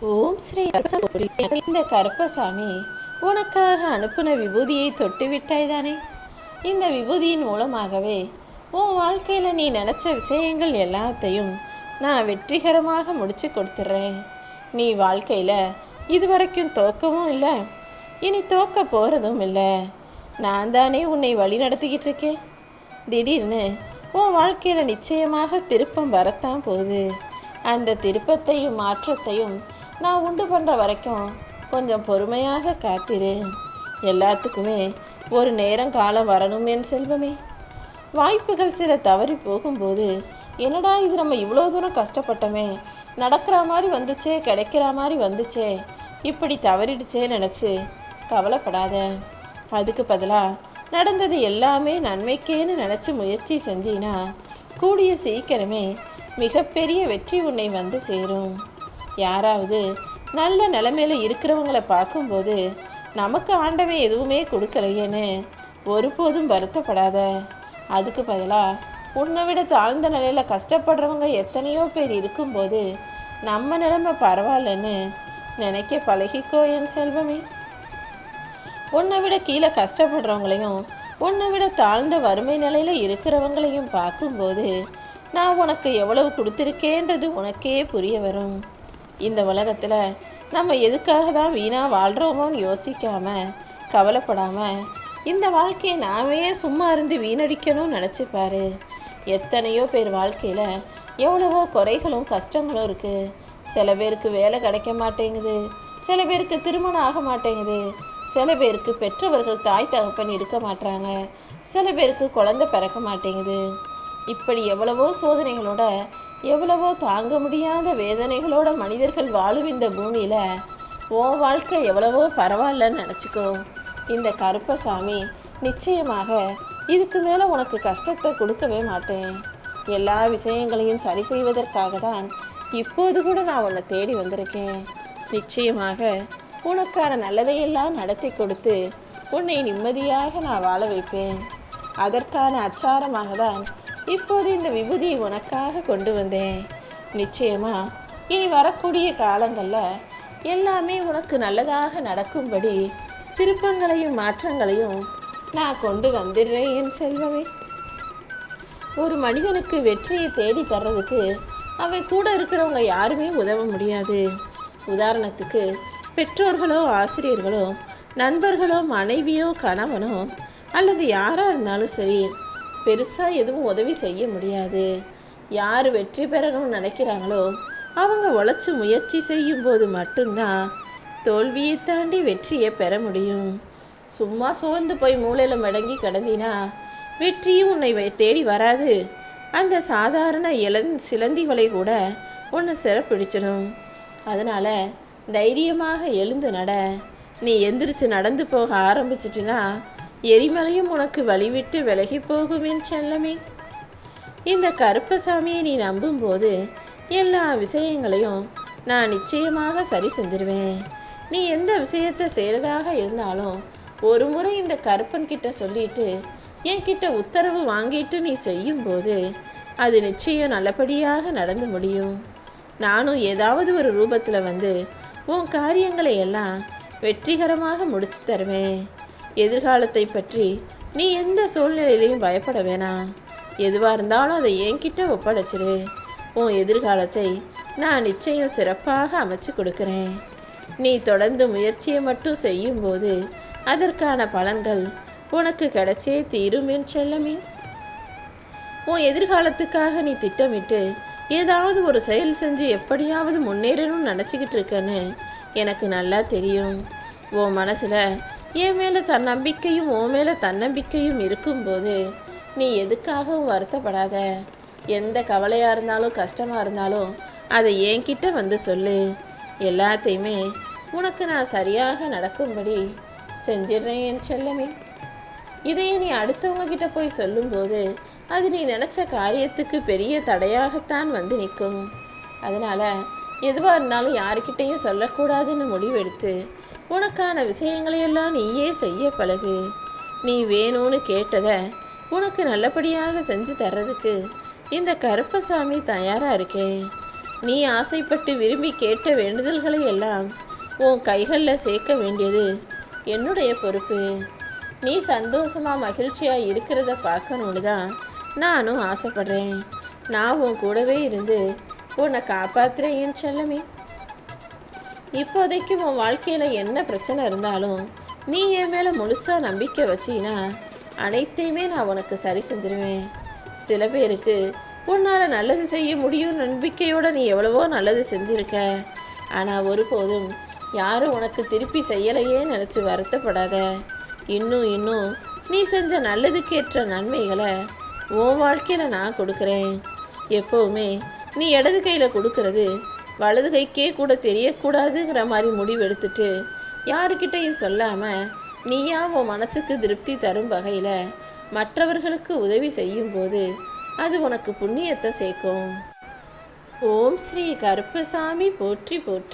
ஓம் ஸ்ரீ கருப்பசாமி. இந்த கருப்பசாமி உனக்காக அனுப்பின விபூதியை தொட்டு விட்டாய்தானே. இந்த விபூதியின் மூலமாகவே உன் வாழ்க்கையில நீ நினைச்ச விஷயங்கள் எல்லாத்தையும் நான் வெற்றிகரமாக முடிச்சு கொடுத்துட்றேன். நீ வாழ்க்கையில இதுவரைக்கும் தோக்கவும் இல்லை, இனி தோக்க போறதும் இல்லை. நான் தானே உன்னை வழி நடத்திக்கிட்டு இருக்கேன். திடீர்னு உன் வாழ்க்கையில நிச்சயமாக திருப்பம் வரத்தான் போகுது. அந்த திருப்பத்தையும் மாற்றத்தையும் நான் உண்டு பண்ணுற வரைக்கும் கொஞ்சம் பொறுமையாக காத்திரு. எல்லாத்துக்குமே ஒரு நேரம் காலம் வரணும் என் செல்வமே. வாய்ப்புகள் சில தவறி போகும்போது என்னடா இது நம்ம இவ்வளோ தூரம் கஷ்டப்பட்டோமே, நடக்கிற மாதிரி வந்துச்சே, கிடைக்கிற மாதிரி வந்துச்சே, இப்படி தவறிடுச்சே நினச்சி கவலைப்படாத. அதுக்கு பதிலாக நடந்தது எல்லாமே நன்மைக்கேன்னு நினச்சி முயற்சி செஞ்சினா கூடிய சீக்கிரமே மிகப்பெரிய வெற்றி உன்னை வந்து சேரும். யாராவது நல்ல நிலைமையில இருக்கிறவங்களை பார்க்கும்போது நமக்கு ஆண்டவன் எதுவுமே கொடுக்கலையேன்னு ஒருபோதும் வருத்தப்படாத. அதுக்கு பதிலாக உன்னை விட தாழ்ந்த நிலையில கஷ்டப்படுறவங்க எத்தனையோ பேர் இருக்கும்போது நம்ம நிலைமை பரவாயில்லன்னு நினைக்க பழகிக்கோ என் செல்வமே. உன்னை விட கீழே கஷ்டப்படுறவங்களையும் உன்னை விட தாழ்ந்த வறுமை நிலையில இருக்கிறவங்களையும் பார்க்கும்போது நான் உனக்கு எவ்வளவு கொடுத்துருக்கேன்றது உனக்கே புரிய வரும். இந்த உலகத்தில் நம்ம எதுக்காக தான் வீணாக வாழ்கிறோமோன்னு யோசிக்காம கவலைப்படாம இந்த வாழ்க்கையை நாமே சும்மா இருந்து வீணடிக்கணும்னு நினச்சிப்பாரு. எத்தனையோ பேர் வாழ்க்கையில் எவ்வளவோ குறைகளும் கஷ்டங்களும் இருக்குது. சில பேருக்கு வேலை கிடைக்க மாட்டேங்குது, சில பேருக்கு திருமணம் ஆக மாட்டேங்குது, சில பேருக்கு பெற்றவர்கள் தாய் தகப்பன் இருக்க மாட்டாங்க, சில பேருக்கு குழந்தை பிறக்க மாட்டேங்குது. இப்படி எவ்வளவோ சோதனைகளோட எவ்வளவோ தாங்க முடியாத வேதனைகளோட மனிதர்கள் வாழும் இந்த பூமியில் உன் வாழ்க்கை எவ்வளவோ பரவாயில்லன்னு நினச்சிக்கோ. இந்த கருப்பசாமி நிச்சயமாக இதுக்கு மேலே உனக்கு கஷ்டத்தை கொடுக்கவே மாட்டேன். எல்லா விஷயங்களையும் சரி செய்வதற்காக தான் இப்போது கூட நான் உன்னை தேடி வந்திருக்கேன். நிச்சயமாக உனக்கான நல்லதையெல்லாம் நடத்தி கொடுத்து உன்னை நிம்மதியாக நான் வாழ வைப்பேன். அதற்கான அச்சாரமாக தான் இப்போது இந்த விபூதியை உனக்காக கொண்டு வந்தேன். நிச்சயமா இனி வரக்கூடிய காலங்களில் எல்லாமே உனக்கு நல்லதாக நடக்கும்படி திருப்பங்களையும் மாற்றங்களையும் நான் கொண்டு வந்துடுறேன் என் செல்வமே. ஒரு மனிதனுக்கு வெற்றியை தேடி தர்றதுக்கு அவன் கூட இருக்கிறவங்க யாருமே உதவ முடியாது. உதாரணத்துக்கு பெற்றோர்களோ ஆசிரியர்களோ நண்பர்களோ மனைவியோ கணவனோ அல்லது யாராக இருந்தாலும் சரி பெருசாக எதுவும் உதவி செய்ய முடியாது. யார் வெற்றி பெறணும்னு நினைக்கிறாங்களோ அவங்க உழைச்சி முயற்சி செய்யும்போது மட்டும்தான் தோல்வியை தாண்டி வெற்றியை பெற முடியும். சும்மா சோர்ந்து போய் மூளையில் மடங்கி கிடந்தினா வெற்றியும் உன்னை தேடி வராது. அந்த சாதாரண சிலந்திகளை கூட உன்னை சிறப்பிடிச்சிடும். அதனால தைரியமாக எழுந்து நட. நீ எந்திரிச்சு நடந்து போக ஆரம்பிச்சிட்டுனா எரிமலையும் உனக்கு வழிவிட்டு விலகி போகும் என் செல்லமே. இந்த கருப்பசாமியை நீ நம்பும்போது எல்லா விஷயங்களையும் நான் நிச்சயமாக சரி செஞ்சிருவேன். நீ எந்த விஷயத்தை செய்கிறதாக இருந்தாலும் ஒரு முறை இந்த கருப்பன் கிட்ட சொல்லிட்டு என்கிட்ட உத்தரவு வாங்கிட்டு நீ செய்யும்போது அது நிச்சயம் நல்லபடியாக நடந்து முடியும். நானும் ஏதாவது ஒரு ரூபத்தில் வந்து உன் காரியங்களை எல்லாம் வெற்றிகரமாக முடிச்சு தருவேன். எதிர்காலத்தை பற்றி நீ எந்த சூழ்நிலையிலையும் பயப்பட வேணாம். எதுவாக இருந்தாலும் அதை என்கிட்ட ஒப்படைச்சிரு. உன் எதிர்காலத்தை நான் நிச்சயம் சிறப்பாக அமைச்சு கொடுக்குறேன். நீ தொடர்ந்து முயற்சியை மட்டும் செய்யும்போது அதற்கான பலன்கள் உனக்கு கிடைச்சே தீரும் என் செல்லமே. உன் எதிர்காலத்துக்காக நீ திட்டமிட்டு ஏதாவது ஒரு செயல் செஞ்சு எப்படியாவது முன்னேறணும்னு நினச்சிக்கிட்டு இருக்கன்னு எனக்கு நல்லா தெரியும். உன் மனசில் என் மேலே தன்னம்பிக்கையும் உன் மேலே தன்னம்பிக்கையும் இருக்கும்போது நீ எதுக்காகவும் வருத்தப்படாத. எந்த கவலையாக இருந்தாலும் கஷ்டமாக இருந்தாலும் அதை என்கிட்ட வந்து சொல்லு. எல்லாத்தையுமே உனக்கு நான் சரியாக நடக்கும்படி செஞ்சிடுறேன் என் செல்லமே. இதையே நீ அடுத்தவங்க கிட்ட போய் சொல்லும்போது அது நீ நினச்ச காரியத்துக்கு பெரிய தடையாகத்தான் வந்து நிற்கும். அதனால் எதுவாக இருந்தாலும் யாருக்கிட்டையும் சொல்லக்கூடாதுன்னு முடிவெடுத்து உனக்கான விஷயங்களையெல்லாம் நீயே செய்ய பழகு. நீ வேணும்னு கேட்டதை உனக்கு நல்லபடியாக செஞ்சு தர்றதுக்கு இந்த கருப்பசாமி தயாராக இருக்கேன். நீ ஆசைப்பட்டு விரும்பி கேட்ட வேண்டுதல்களை எல்லாம் உன் கைகளில் சேர்க்க வேண்டியது என்னுடைய பொறுப்பு. நீ சந்தோஷமா மகிழ்ச்சியா இருக்கிறத பார்க்கணுன்னு தான் நானும் ஆசைப்படுறேன். நான் உன் கூடவே இருந்து உன்னை காப்பாத்துறேன் என் செல்லமே. இப்போதைக்கு உன் வாழ்க்கையில என்ன பிரச்சனை இருந்தாலும் நீ என் மேல முழுசா நம்பிக்கை வச்சீனா அனைத்தையுமே நான் உனக்கு சரி செஞ்சிருவேன். சில பேருக்கு உன்னால நல்லது செய்ய முடியும் நம்பிக்கையோட நீ எவ்வளவோ நல்லது செஞ்சிருக்க. ஆனா ஒருபோதும் யாரும் உனக்கு திருப்பி செய்யலையே நினைச்சு வருத்தப்படாத. இன்னும் நீ செஞ்ச நல்லதுக்கேற்ற நன்மைகளை உன் வாழ்க்கையில நான் கொடுக்குறேன். எப்பவுமே நீ இடது கையில கொடுக்கறது வலது கைக்கே கூட தெரியக்கூடாதுங்கிற மாதிரி முடிவெடுத்துட்டு யாருக்கிட்டையும் சொல்லாம நீயா உன் மனசுக்கு திருப்தி தரும் வகையில மற்றவர்களுக்கு உதவி செய்யும் போது அது உனக்கு புண்ணியத்தை சேர்க்கும். ஓம் ஸ்ரீ கருப்பசாமி போற்றி போற்றி.